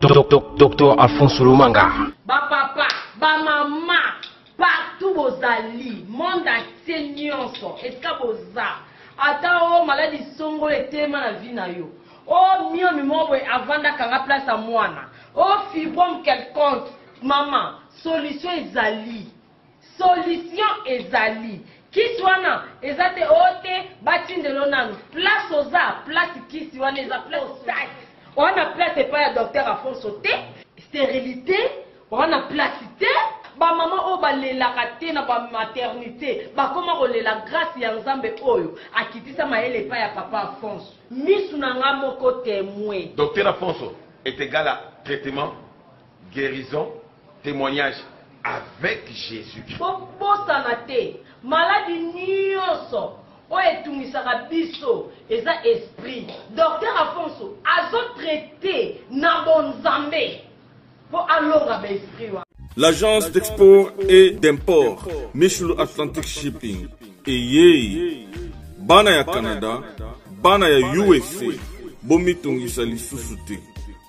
Docteur Alphonse Lumanga. Ba papa, ba maman, partout vos alliés, monde entier nyonso, eska boza. Ata o maladie songo le tema na vie na yo. O mio mi mobo avanda kanga place à mwana. O fibrome quelconque, maman, solution ezali. Solution ezali. Kisi wana ezate ote batinde lonanu. Place oza, place kisi wana eza place oza. On a place pas ya docteur Alphonse Ote, stérilité, on a place té. Ba maman o ba lela kate na ba maternité ba koma ko lela grâce ya Nzambe oyo akitisa maele pa ya papa Alphonse misu na nga moko témoin. Docteur Alphonse est égal à traitement, guérison, témoignage avec Jésus. Bo sanate maladie nyonso o etumisaka biso eza esprit. Docteur Alphonse azo traité na bon Nzambe po alonga ba esprit. L'agence d'export et d'import, Michel Atlantic Shipping, et Bana ya Canada, Bana ya USA, Bomitungisa Lissusute.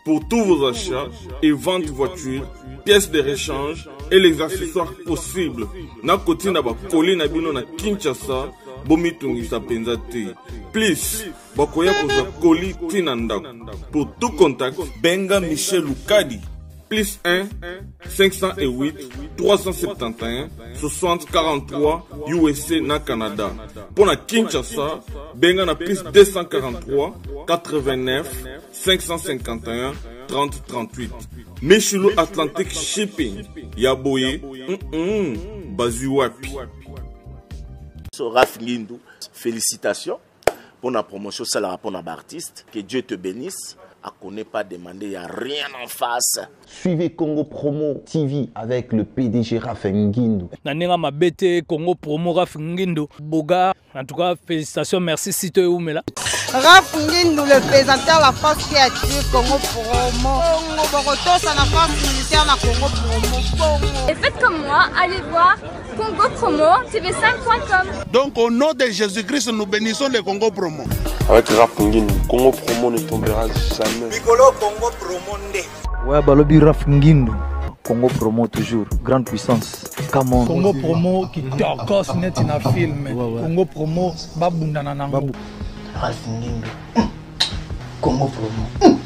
Pour tous vos achats et ventes voitures, pièces de rechange et les accessoires possibles, na koti na ba koli na bino na Kinshasa, Bomitungisa Penzate. Please, bakoya koza koli tinanda. Pour tout contact, Benga Michel Lukadi. Plus 1 508 371 60 43 USA na Canada. Pour la Kinshasa, benga na plus 243 89 551 30 38. Michelo Atlantic Shipping. Yaboye, Bazuapi. Raph Ngindou, félicitations pour la promotion, c'est la rapport d'artiste. Que Dieu te bénisse. À qu'on n'ait pas demandé, il n'y a rien en face. Suivez Congo Promo TV avec le PDG Raph Ngindou. Nanenga mabete Congo Promo Raph Ngindou. Boga, en tout cas, félicitations, merci si tu es où, mais là. Raph Ngindou, le présentateur la force créative Congo Promo. Boroto, ça n'a pas militaire na Congo Promo. Et faites comme moi, allez voir Congo Promo, tv5.com. Donc au nom de Jésus-Christ, nous bénissons le Congo Promo. Avec Raph Ngindou, Congo Promo ne tombera jamais. Bigolo Congo Promo nde. Ouais, Balobi Raph Ngindou. Congo Promo toujours, grande puissance. Come on. Congo Promo qui torcos net in a film. Congo Promo, babunda nanango. Raph Ngindou. Congo Promo.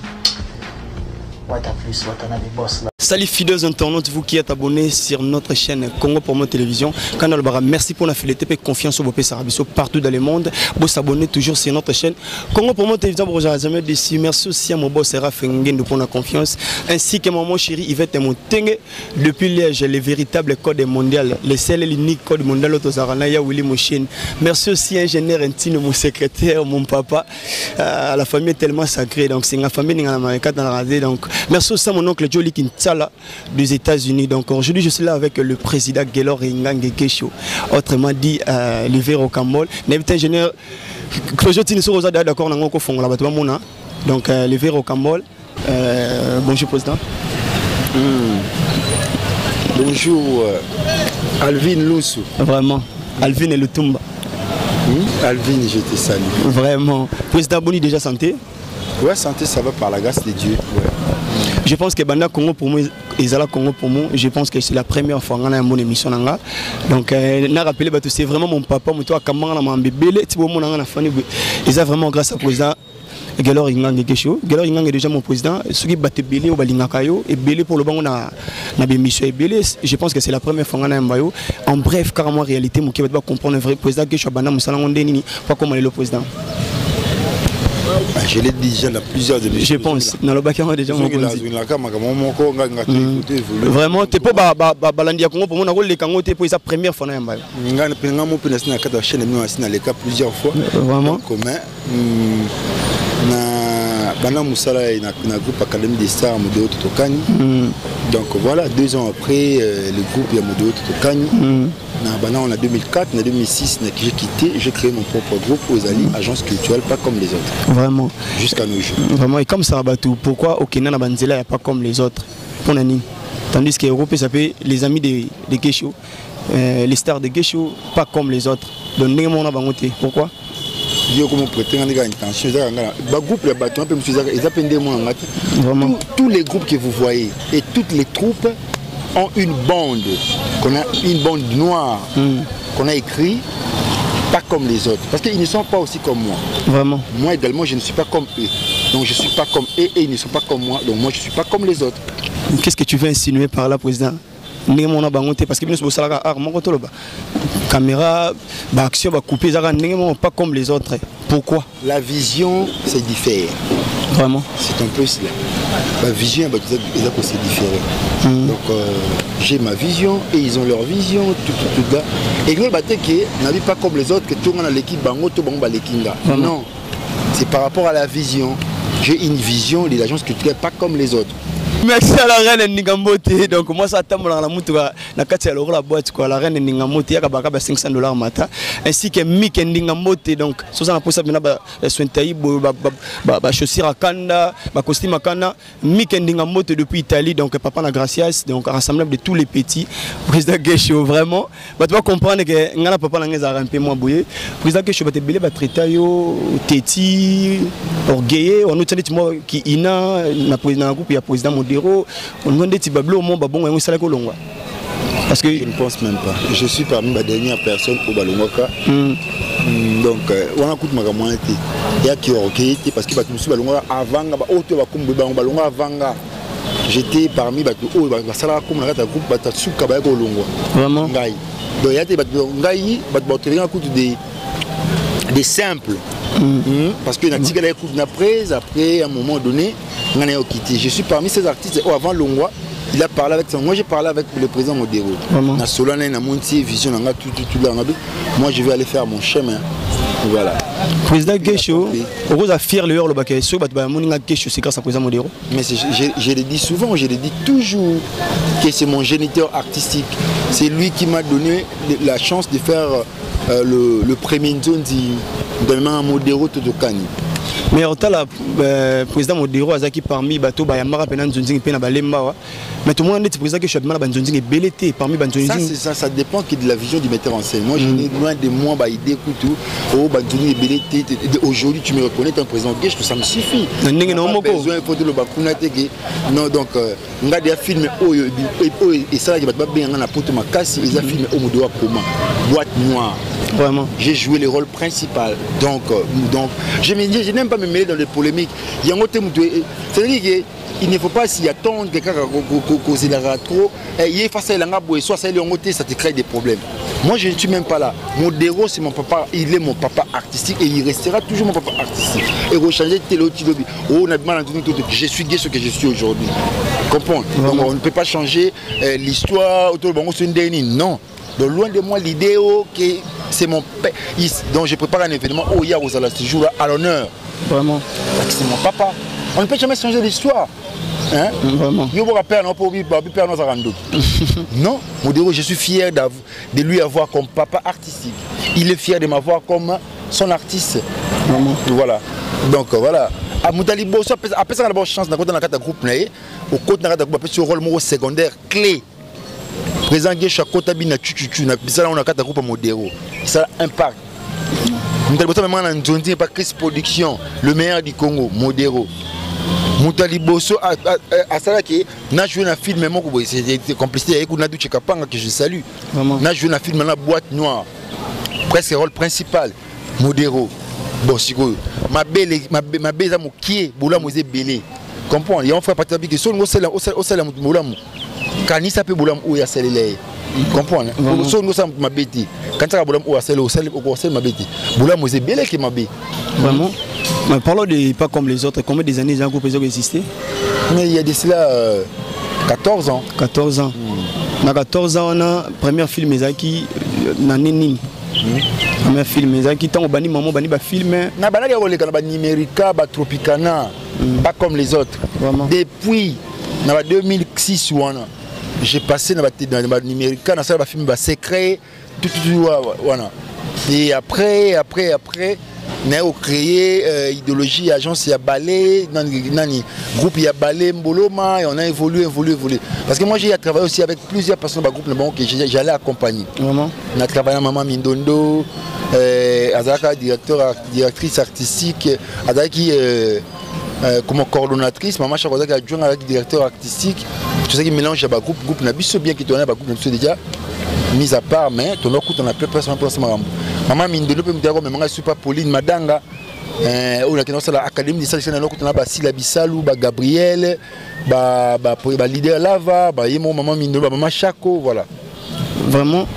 Salut fidèles internautes, vous qui êtes abonnés sur notre chaîne Congo Promo Télévision. Canal Bara, merci pour la fidélité et confiance au Bopé Sarabiso partout dans le monde. Vous s'abonnez toujours sur notre chaîne Congo Promo Télévision. Pour jamais déçu. Merci aussi à mon boss Raph Ngindou pour la confiance, ainsi que maman chérie Yvette Montenge depuis Liège, le véritable code mondial, le seul et l'unique code mondial Autozaranaya Willy Mouchine. Merci aussi à ingénieur intime, mon secrétaire, mon papa. La famille est tellement sacrée, donc c'est une famille dans la radio. Donc merci aussi à mon oncle Jolie Kintsala des États-Unis. Donc aujourd'hui je suis là avec le président Gelor Ingange Gesho, autrement dit Levé Rocambole. N'est-ce ingénieur Clojo Tiniso d'accord dans le fond là. Donc Levé Rocambole. Bonjour président. Bonjour Alvin Loussou. Vraiment. Alvin et le Tumba. Alvin, je te salue. Vraiment. Président Boni déjà santé? Ouais, santé, ça va par la grâce de Dieu. Ouais. Je pense que Banda Congo pour moi, Isala Congo pour moi, je pense que c'est la première fois qu'on a une bonne émission. Donc, n'a rappelé, c'est vraiment mon papa, mon toit, Kamara, mon bébé, tu vois, mon famille. Et ça vraiment grâce au président Gelor Ingange Gesho. Gelor Ingange est déjà mon président. Ceux qui battent Belé au Balingakayo et Belé pour le banc, on a émission et Belé. Je pense que c'est la première fois qu'on a un bayo. En bref, carrément, en réalité, mon qui va comprendre le vrai président Gesho Banda Moussalangondenini, pas comment il est le président. Je l'ai dit déjà dans plusieurs émissions. Je pense. Dans le bac, déjà vraiment, tu peux balandir Congo pour moi, on a le Congo pour la première fois. Plusieurs fois. Vraiment. Bana Moussala est un groupe Académie des Stars Modéo Totokani. Donc voilà, 2 ans après, le groupe est Modéo Totokani. En 2004, en 2006, j'ai quitté, j'ai créé mon propre groupe aux Ali, agence culturelle, pas comme les autres. Vraiment. Jusqu'à nos jours. Vraiment, et comme ça, pourquoi au Kenya, Banzela, il n'y a pas comme les autres? Tandis qu'Europe, ça fait les amis de Gesho, les stars de Gesho, pas comme les autres. Donc, pourquoi? Dieu comme prêter une intention. Groupe le bâton, tous les groupes que vous voyez et toutes les troupes ont une bande, qu'on a une bande noire qu'on a écrit pas comme les autres, parce qu'ils ne sont pas aussi comme moi. Vraiment. Moi également, je ne suis pas comme eux. Donc je ne suis pas comme eux et ils ne sont pas comme moi. Donc moi je ne suis pas comme les autres. Qu'est-ce que tu veux insinuer par là, président? Parce que nous sommes caméra, action, couper, pas comme les autres. Pourquoi? La vision, c'est différent. Vraiment? C'est un peu cela. La vision, c'est différent. Donc j'ai ma vision et ils ont leur vision, tout là. Et nous, on n'a pas comme les autres que tout le monde a l'équipe, non, c'est par rapport à la vision. J'ai une vision de l'agence culturelle pas comme les autres. Merci à la reine Ningambote. Donc moi ça tombe dans la mouture na kati ya la boîte quoi, la reine Ningambote ya kabaka ba $500 mata ainsi que Mick Ningambote. Donc ça na posa bina ba sointai ba chaussures à kanda, ba costume à kanda, Mick Ningambote depuis Italie. Donc papa na gracias, donc rassemblable de tous les petits. Président Gesho vraiment ba tu vas comprendre que ngana papa na ngeza ramper moi boye. Président Gesho ba te belé ba traita yo teti orgueilleux on nous tient moi qui ina na président groupe ya président on a des petits bablos au monde, parce que je ne pense même pas. Je suis parmi les dernières personnes au Balongoka. Donc, on a écouté ma gamme. Il y a qui ont été parce que je suis Balongoka avant, j'étais parmi les groupe, vraiment. Donc, il y a des simples. Parce que après, à un moment donné, je suis parmi ces artistes. Avant Longwa, il a parlé avec ça. Moi, j'ai parlé avec le président Modero. Moi, je vais aller faire mon chemin. Voilà. Président Gesho, on a fier le le baquet. C'est grâce à président Modero. Mais je le dis souvent, je le dis toujours que c'est mon géniteur artistique. C'est lui qui m'a donné la chance de faire le premier zone de Modero Totokani. Mais en tant que président Modero Azaki parmi bateau Bayamara Penan Zunzing Pena Balemba. Mais tout le monde est président que je suis Banzunzing et Belleté parmi Banzunzing. Ça dépend de la vision du metteur en scène. Moi, je n'ai loin de moi idée tout. Oh Banzunzing et Belleté. Aujourd'hui, tu me reconnais un président Gesh, ça me suffit. Non, donc on a des films et ça il va pas bien en apporter ma casse. Ils ont filmé au Modero comment boîte noire. Vraiment. J'ai joué le rôle principal. Donc je n'aime pas me mêler dans les polémiques. Il y a un autre, c'est-à-dire qu'il ne faut pas s'y attendre quelqu'un qui cause trop. Il est face à l'angabo soit ça te crée des problèmes. Moi je ne suis même pas là. Modero c'est mon papa, il est mon papa artistique et il restera toujours mon papa artistique. Et rechanger je suis gay ce que je suis aujourd'hui. Comprends? Donc on ne peut pas changer l'histoire autour de non. Donc loin de moi l'idée que c'est mon père. Donc je prépare un événement où il y a ce jour-là à l'honneur. Vraiment. C'est mon papa. On ne peut jamais changer l'histoire. Hein? Vraiment. Non, Modero, je suis fier de lui avoir comme papa artistique. Il est fier de m'avoir comme son artiste. Vraiment. Voilà. Donc voilà. À Moutalibo, après ça, on a la chance d'avoir un groupe, au côté d'un groupe, un rôle secondaire clé. Président Gesho Kota Bina Chuchuchu, on a un groupe Modero. Ça impact. Moutalibo, même en Nzondi, pas Chris Production, le meilleur du Congo, Modero. Moutaliboso à ça qui n'a joué un film même c'est complicité avec Nadu Chekapanga que je salue. N'a joué un film dans la boîte noire. Presque rôle principal. Modero. Bon sigo ma belle ça mo qui boula mo belé. Comprends, il y a un frère parti que son au sel molamu. Kanisa pe boula o ya selele. Comprends. Son no ça ma bêti. Quand ça boula o ya sel au sel ma bêti. Boula mo belé que ma bé. Vraiment. Mais parlons de pas comme les autres, combien des années un groupe a existé? Mais il y a de cela 14 ans. 14 ans. Dans 14 ans, on a premier film qui Nanini. Premier film qui tant bani maman bani ba film. Na banali ya koleka na ba Numérica, ba Tropicana, pas comme les autres. Vraiment. Depuis na 2006 j'ai passé na ba Numérica na ça ba film ba secret tout voilà. Et après Nous créé idéologie, agence, il y a ballet, groupe, il y a ballet, Mboloma, et on a évolué. Parce que moi, j'ai travaillé aussi avec plusieurs personnes dans le groupe que j'allais accompagner. Vraiment. On a travaillé avec Maman Mindondo, Azaka, directrice artistique, Azaki, comme coordonnatrice, Maman Chakozaki, adjoint avec directeur artistique. Tout ça qui mélange le groupe, Nabiso bien qui tourne, le groupe déjà mis à part, mais ton autre on a plus personne pour ça. Maman Mindondo peut me dire mais moi je suis pas Pauline Madanga. On a dans l'académie de sélection on a Basila Bissalou, Gabriel, leader Lava, maman Mindondo, maman Chako, voilà. Vraiment,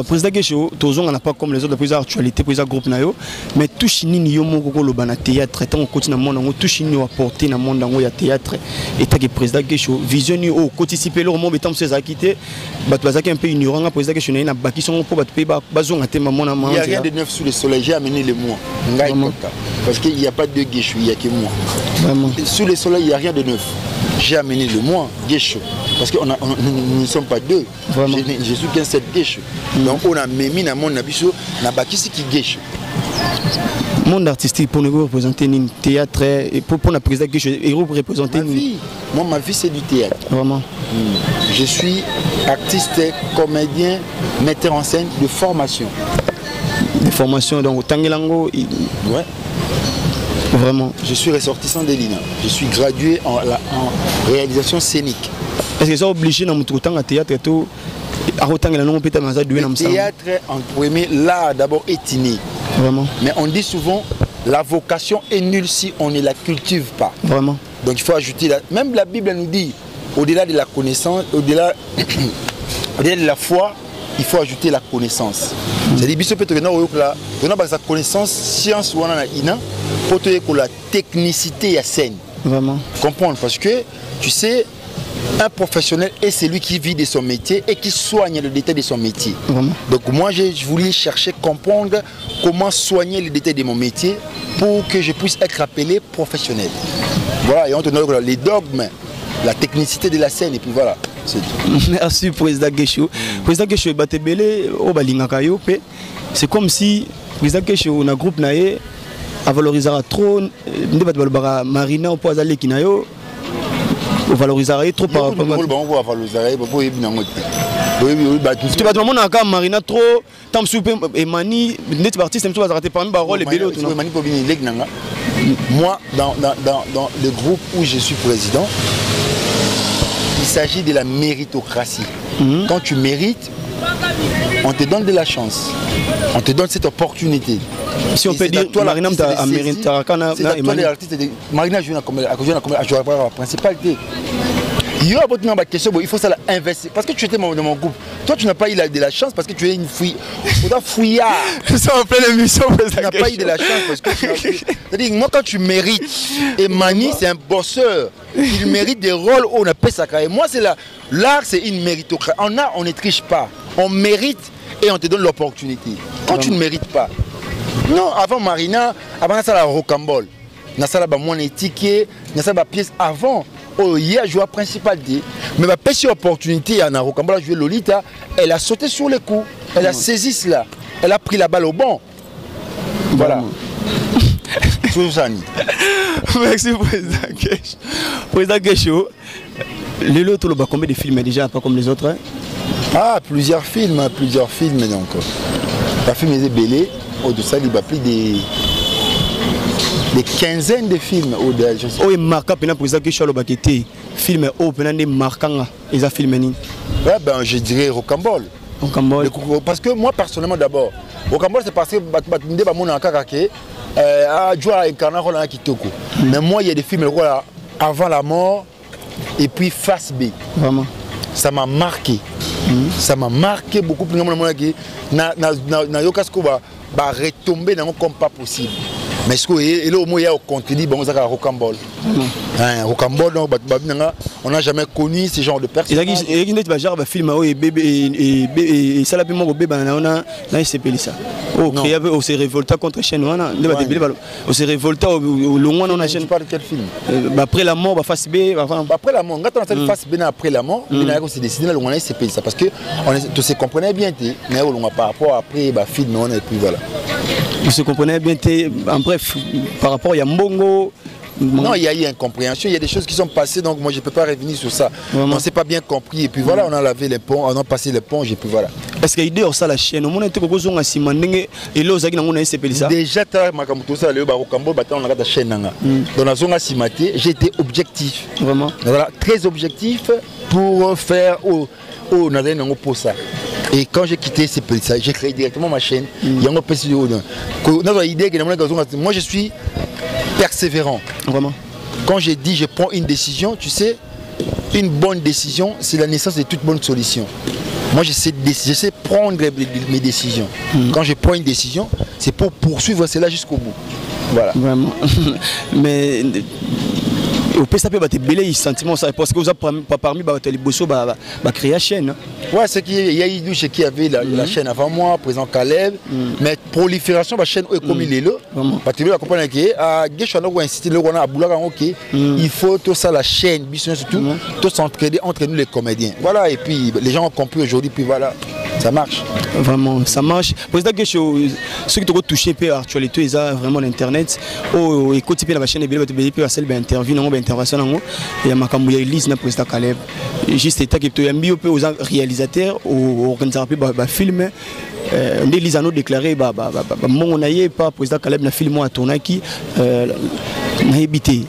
président Gesho, on n'a pas comme les autres présidents actualité, président groupe nayo, mais tout chini ni yomo koko lo bana théâtre, tant on continue dans monde, tout chini o apporter dans monde dans ya théâtre, et tant que président Gesho vision ni o participer le moment betam ses acquittés, bat bazaki un peu ignorant, président Gesho na baki son pour bat pe bazon até maman na maman. Il y a rien de neuf sous le soleil, j'ai amené le mois, parce qu'il n'y a pas de Gesho, il y a que moi. Vraiment. Sous le soleil, il n'y a rien de neuf. J'ai amené le moi, Gesho. Parce que nous ne sommes pas deux. Je suis qu'un seul Gesho. Donc on a mis dans mon abisso, na bakisi qui Gesho. Monde artistique pour nous représenter un théâtre et pour la président Gesho et représenter moi ma vie c'est du théâtre. Vraiment. Je suis artiste, comédien, metteur en scène de formation. De formation donc Tangelango. Ouais. Vraiment. Je suis ressortissant de l'INA. Je suis gradué en réalisation scénique. Est-ce que c'est obligé dans mon temps à théâtre et tout? Le théâtre, entre guillemets, l'art d'abord est inné. Vraiment. Mais on dit souvent, la vocation est nulle si on ne la cultive pas. Vraiment. Donc il faut ajouter, même la Bible nous dit, au-delà de la connaissance, au-delà de la foi, il faut ajouter la connaissance. C'est-à-dire que la connaissance, science ou ina, pour la technicité à scène. Vraiment. Comprendre parce que tu sais, un professionnel est celui qui vit de son métier et qui soigne le détail de son métier. Vraiment. Donc moi je voulais chercher comprendre comment soigner le détail de mon métier pour que je puisse être appelé professionnel. Voilà, et on te donne les dogmes, la technicité de la scène et puis voilà. Merci président Gesho. Président Gesho batebele au balingakayo pe. C'est comme si président Gesho na groupe naé a valorisera trop ndeba balbara Marina au poazale kinayo valorisera trop par rapport à valoriser pour ebinango. Tu vas demander à Marina trop tant soupe et mani net artiste même tu vas arrêter parmi parole et belé autour. Moi dans le groupe où je suis président, il s'agit de la méritocratie. Quand tu mérites, on te donne de la chance. On te donne cette opportunité. Si on peut dire, Marina a mérité. Marina joue la principalité. Il y a une question, il faut ça investir. Parce que tu étais dans mon groupe. Toi, tu n'as pas eu de la chance parce que tu es une fouille. Tu dois fouiller. Ça en pleine émission. Tu n'as pas eu de la chance parce que c'est-à-dire, moi, quand tu mérites, et Mani, c'est un bosseur. Il mérite des rôles où on a payé sa carrière. Moi, c'est l'art, c'est une méritocratie. En art, on ne triche pas. On mérite et on te donne l'opportunité. Quand tu ne mérites pas. Non, avant Marina, avant ça, la rocambole. On a ça, mon étiquette, on a ça, la pièce avant. Oh, il y a joué principal dit, mais ma petite opportunité en Rocambole a joué Lolita, elle a sauté sur le coup, elle a saisi cela, elle a pris la balle au banc. Voilà. Merci président Gesho. Président Gesho, les autres, combien de films déjà, pas comme les autres hein? Ah, plusieurs films donc. La film est belé, au-dessus il y a plus des quinzaines de films au-delà. Oh, il marque pendant président Gesho le baqueté. Film au pendant des marquants, ils ont filmé. Ouais, ben je dirais Rocambole. Parce que moi personnellement d'abord, Rocambole c'est parce que batinde ba mona kakake a joué à incarner rôle à Kitoko. Mais moi il y a des films avant la mort et puis Face B. Vraiment. Ça m'a marqué. Ça m'a marqué beaucoup plus que na yokasko ba retomber dans comme pas possible. Mais ce que au moins il y a au contenu bon ça Rocambole. Rocambole on n'a jamais connu ce genre de personnes. Il y a genre film et bébé et ça la piment au bébé on a SCP ça. Oh créé on s'est révolté contre chaîne on s'est révolté au long on a chaîne pas de quel film. Après la mort face B après la mort quand on a face B après la mort on a décidé on a SCP ça parce que on se comprenait bien mais on par rapport après film on et puis voilà. Vous se comprenez bien, en bref, par rapport à Yambongo. Non, il y a eu incompréhension, il y a des choses qui sont passées, donc moi je ne peux pas revenir sur ça. On ne s'est pas bien compris, et puis voilà, on a lavé les ponts, on a passé les ponts, et puis voilà. Est-ce qu'il y a ça la chaîne? On a été déjà, j'ai été objectif. Vraiment? Voilà, très objectif pour faire et quand j'ai quitté ces pays, j'ai créé directement ma chaîne. Moi je suis persévérant. Vraiment. Quand j'ai dit je prends une décision, tu sais, une bonne décision, c'est la naissance de toute bonne solution. Moi je sais prendre mes décisions. Quand je prends une décision, c'est pour poursuivre cela jusqu'au bout. Voilà. Vraiment. Mais au PSA peut battre belé sentiment ça parce que vous avez pas parmi les bosso créer la chaîne. Ouais, c'est qu'il y a eu qui avait la chaîne avant moi, président Caleb, mais prolifération de la chaîne comme il est là. Parce que vous comprenez que à Geshano ou inciter le Rwanda à Boulaga OK, il faut tout ça la chaîne, surtout tout s'entraider entre nous les comédiens. Voilà, et puis les gens ont compris aujourd'hui, puis voilà. Ça marche. Vraiment, ça marche. Président Gesho, ceux qui ont touché l'actualité, ils ont vraiment l'internet. Oh, écoutez la chaîne, ils ont fait une interview, une intervention. Il y a Makambuya Elise, le président Caleb. Juste état qui est un peu aux réalisateurs, aux organisateurs de films. Elise a déclaré que mon pas président Caleb n'a filmé à tourner qui n'a habité.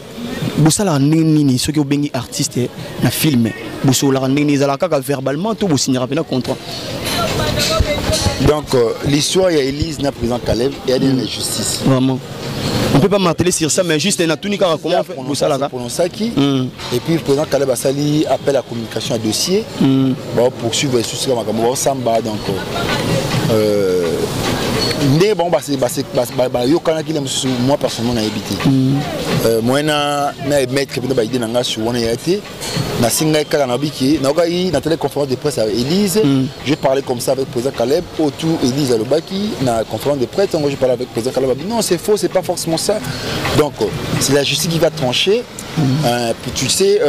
Boussala nini ceux qui ont béni artistes na film Boussala nini zalaka verbalement tout signera un contrat. Donc l'histoire il y a Elise na président Caleb et il y a une injustice. Vraiment. On peut pas marteler sur ça mais juste na tunika comment faire Boussala là. Et puis le président Caleb a sali appel à communication à dossier. Bon poursuivre les soucis comme Samba donc mais bon moi personnellement j'ai habité moi na maître qui a idée nanga sur on a été na singa kala na biki na okai na téléconférence de presse avec Elise je parlais comme ça avec le président Caleb autour Elise Alobaki na conférence de presse je parlais avec le président Caleb non c'est faux c'est pas forcément ça donc c'est la justice qui va trancher puis tu sais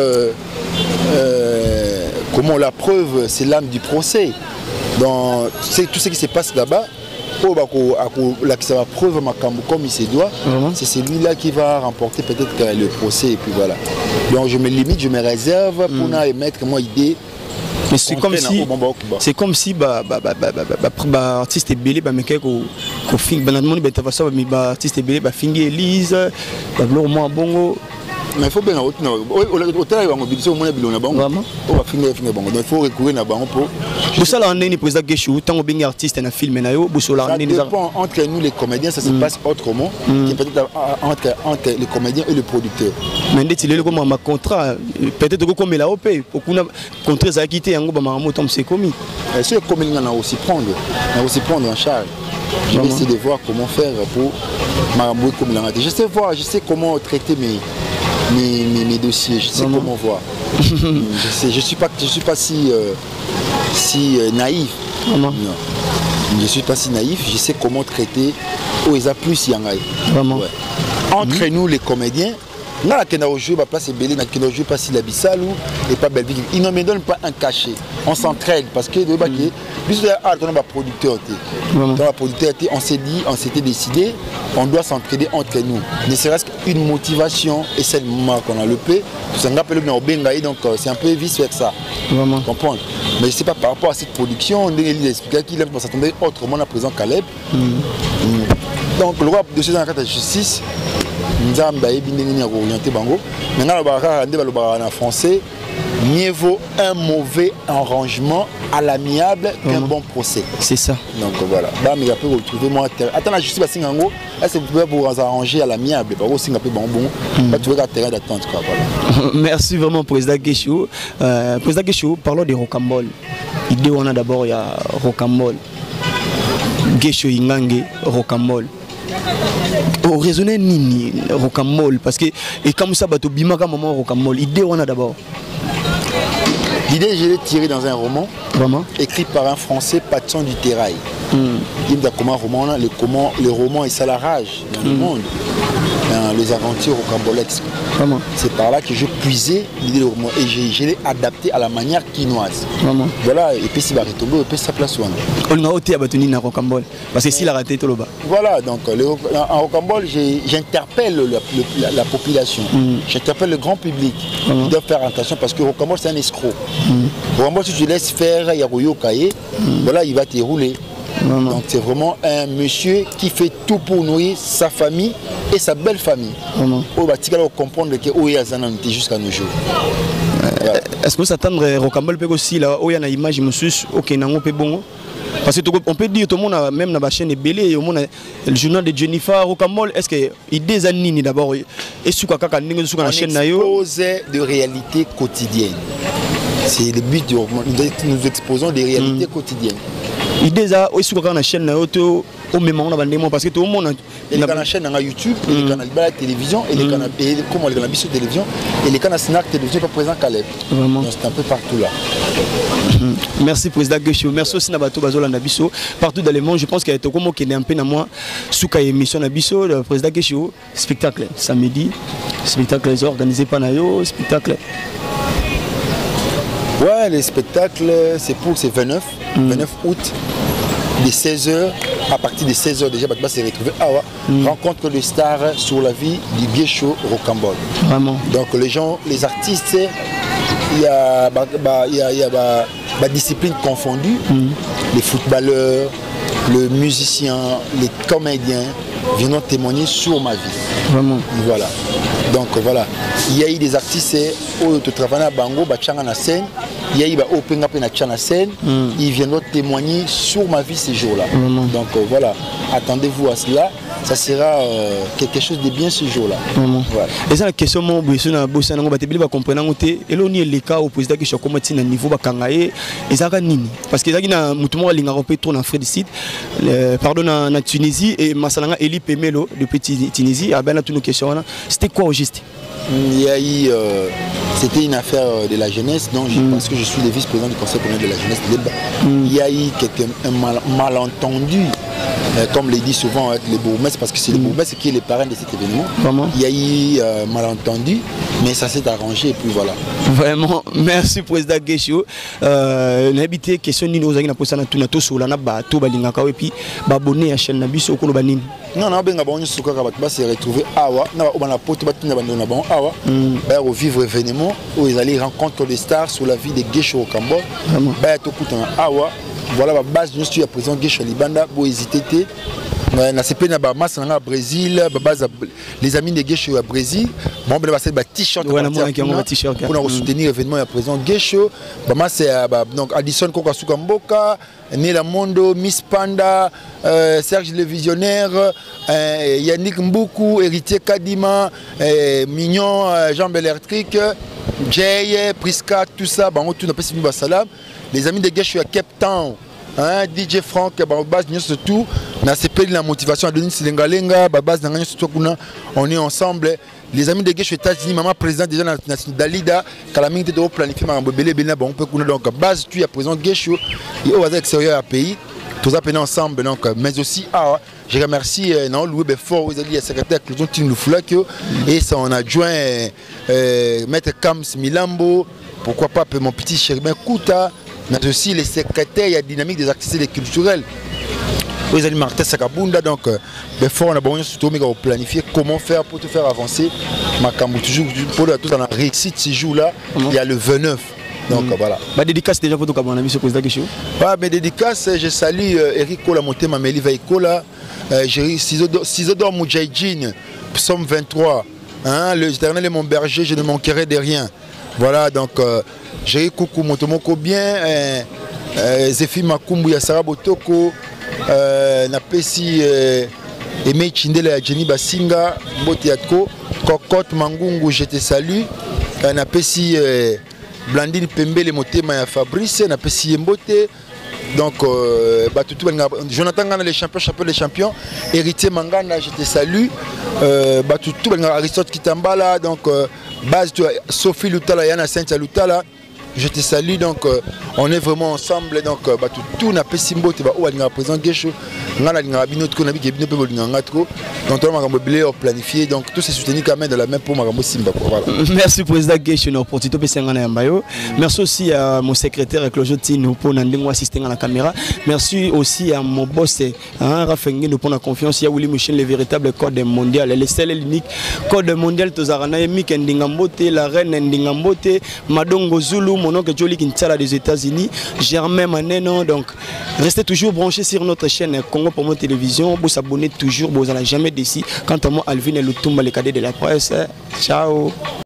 comment la preuve c'est l'âme du procès donc tout ce qui se passe là-bas qui ça va preuve comme il se doit, c'est celui-là qui va remporter peut-être le procès et puis voilà. Donc je me limite, je me réserve pour émettre mon idée. Mais c'est comme si artiste est belé mais qu'on finit banalement artiste est belé fingi Elise moi bongo. Mais il faut bien il faut recourir à bango pour ça artiste na film na yo ça dépend entre nous les comédiens ça se passe autrement peut-être entre les comédiens et le producteur mais ndeti lelo comme ma contrat peut-être que comme la OP pour contrat ça quitté yango ba maramoto tom c'est commis ce comédien on a aussi prendre en charge je vais essayer de voir comment faire pour maramoto comme la je sais comment traiter mes dossiers, je sais comment voir. Je suis pas si naïf. Non. Je suis pas si naïf, je sais comment traiter. Oh, ils a plus yangai. Vraiment. Ouais. Entre nous les comédiens, là qui n'a joué pas place belé, qui n'a joué pas si la Bissalou et pas Belgique. Ils ne me donnent pas un cachet. On s'entraide parce que de baquet, plus de producteur. Dans la producteur, on s'est dit, on s'était décidé, on doit s'entraider entre nous. Ne serait-ce qu'une motivation et c'est le moment qu'on a le P. C'est un rappel donc c'est un peu vice versa. Vraiment. Comprendre. Mais je sais pas par rapport à cette production, on expliqué qu'il aime s'attendre autrement à présent Caleb. Donc le roi de ces enquêtes de justice. Nzamba ebindeni orienté bango maintenant le baraka ande balobara en français mieux vaut un mauvais arrangement à l'amiable qu'un bon procès c'est ça donc voilà bah mais après retrouver moi attends la justice basingango est-ce que vous pouvez vous arranger à l'amiable ba aussi ngapé bon bah tu veux terrain d'attente quoi voilà merci vraiment président Gesho parlons de Rocambole idée on a d'abord il y a Rocambole Gesho Ingange Rocambole au raisonner nini Rocambole parce que et comme ça bato bimaka maman Rocambole idée on a d'abord l'idée je l'ai tirée dans un roman vraiment écrit par un français Patson du Terrail Il y a comment le roman et ça la rage dans le monde. Les aventures rocambolesques. C'est par là que je puisais l'idée du roman et je l'ai adapté à la manière quinoise. Voilà, et puis si va retomber, et puis ça place où on a ôté à Batonine à rocambole parce que s'il a raté tout le bas. Voilà, donc en rocambole, j'interpelle la population, j'interpelle le grand public. Ils doivent faire attention parce que rocambole c'est un escroc. Rocambole, si tu laisses faire Yarouyo Kaye, voilà, il va te rouler. Donc c'est vraiment un monsieur qui fait tout pour nourrir sa famille et sa belle famille. On va comprendre que Oyazanan jusqu'à nos jours. Est-ce que vous attendez Rocambole aussi là où il y a une image monsieur au Kenango pe bon parce qu'on peut dire tout le monde même dans la chaîne Belé le journal de Jennifer Rocambole est-ce que des années d'abord et sur quoi la chaîne expose de réalité quotidienne. C'est le but du roman. Nous exposons des réalités quotidiennes. Il y a aussi une chaîne au même moment parce que tout le monde il y a une chaîne YouTube, il y a la télévision, il y a la télévision et les canaux Snack télévision pas présent Caleb. Donc c'est un peu partout là. Merci président Guécho, merci aussi Nabato Bazola Nabiso partout dans le monde. Je pense qu'il y a tout comme qui est un peu dans moi sous la émission Nabiso le président Guécho spectacle samedi spectacle organisé par Nayo spectacle. Ouais, les spectacles, c'est 29 août, de 16h, à partir de 16h déjà, Batba s'est retrouvé à rencontre de stars sur la vie du Guécho Rocambole. Vraiment. Donc les gens, les artistes, il y a discipline confondue, les footballeurs, les musiciens, les comédiens viennent témoigner sur ma vie. Vraiment. Voilà. Donc voilà, il y a eu des artistes qui travaillent à Bango, na scène. Il y a eu des open up na scène. Ils viennent témoigner sur ma vie ces jours-là. Donc voilà, attendez-vous à cela. Ça sera quelque chose de bien ce jour-là. Voilà. Et ça la question mon besoin na bossa ngo batebili ba comprendre ngote eloni le cas au président qui chako mati na niveau ba kangaye ezaka nini parce que ezaki na mutumo linga rope trop na Frédicide pardon na Tunisie et masalanga Eli Pemelo depuis Tunisie abana toutes nos questions c'était quoi au juste? Il y a eu c'était une affaire de la jeunesse donc parce que je suis le vice-président du conseil communal de la jeunesse il y a eu un malentendu comme le dit souvent avec les bourgmestres parce que c'est les bourgmestres qui est les parrain de cet événement. Vraiment? Il y a eu malentendu mais ça s'est arrangé et puis voilà. Vraiment merci président Guécho. N'habité question ni nos na posana tuna to sur la na ba to balinga ka et puis ba abonner à chaîne na biso ko banini. Non benga ba onyo suka ka ba se retrouver awa na ba na poto ba tuna ba na ba awa ba revivre événement où ils allaient rencontrer des stars sur la vie de Guécho au Cambodge. Ba to kutana awa voilà la base je suis à présent Guécho Libanda pour hésiter na CP na ba masse na Brésil base les amis de Guécho à Brésil bon ben c'est ba t-shirt pour soutenir l'événement à présent Guécho ba masse donc Addison Kokasuka Mboka Nela Mondo Miss Panda Serge le Visionnaire Yannick Mboukou Héritier Kadima Mignon Jean Belertric Jay Priska tout ça ba on tout na pesi ba salam les amis de Guécho à Cape Town DJ Franck base surtout na CP la motivation à donner Silengalenga base on est ensemble les amis de Guécho États-Unis maman président déjà na Dalida Kalaming de planifier ma belé bena bon peut donc base tu à présent Guécho et au extérieur à pays tous appelés ensemble donc mais aussi je remercie Louis Befort vous avez secrétaire Claudon Tinoufoulak et son adjoint maître Kams Milambo pourquoi pas mon petit Chéribin Kouta mais aussi les secrétaires, il y a dynamique des artistes et culturels. Vous allez Martin Sakabunda, donc Befort on a besoin surtout de planifier comment faire pour te faire avancer. Makambu toujours pour tout en réussite ces jours-là, il y a le 29. Donc voilà. Ma dédicace déjà pour tout mon ami ce président Guécho. Mes dédicaces, je salue Eric Kola Motema Meli Veikola, Sizodor Moudjahidjin, Psaume 23. L'Éternel est mon berger, je ne manquerai de rien. Voilà donc j'ai coucou Motomoko bien Zéphie Makumbu Yassara Botoko na pesi Aimé Chindele ya Jenny Basinga Mbote Yatko Cocotte Mangungu je te salue na pesi Blandine Pembele Motema ya Fabrice na pesi Mbote donc Jonathan Gana les champions Héritier Mangana je te salue Aristote Kitambala donc base Sophie Lutala Yana Sainte Lutala je te salue. Donc, on est vraiment ensemble. Donc, tout n'a pas simbo. Tu vas où aller présent Gesho. On a bino tout, on a vu qu'il y a bino peu donc, on a planifié. Donc, tout c'est soutenu quand même de la main pour Marambo Simba. Voilà. Merci président Gesho no portito pesengana yambayo. Merci aussi à mon secrétaire Claude Tino pour n'andingo assister à la caméra. Merci aussi à mon boss Rafengino pour la confiance. Il y a Willy Michel le véritable code mondial, le seul et l'unique code mondial. Tozarana Mik Ndingambote, la reine Ndingambote, Madongo Zulu, mon oncle Jolie Kintsala des États-Unis, Germain Maneno. Donc, restez toujours branchés sur notre chaîne Congo Promo Télévision. Vous abonnez toujours, vous n'allez jamais décis. Quant à moi, Alvin et Lutumba, les cadets de la presse. Ciao.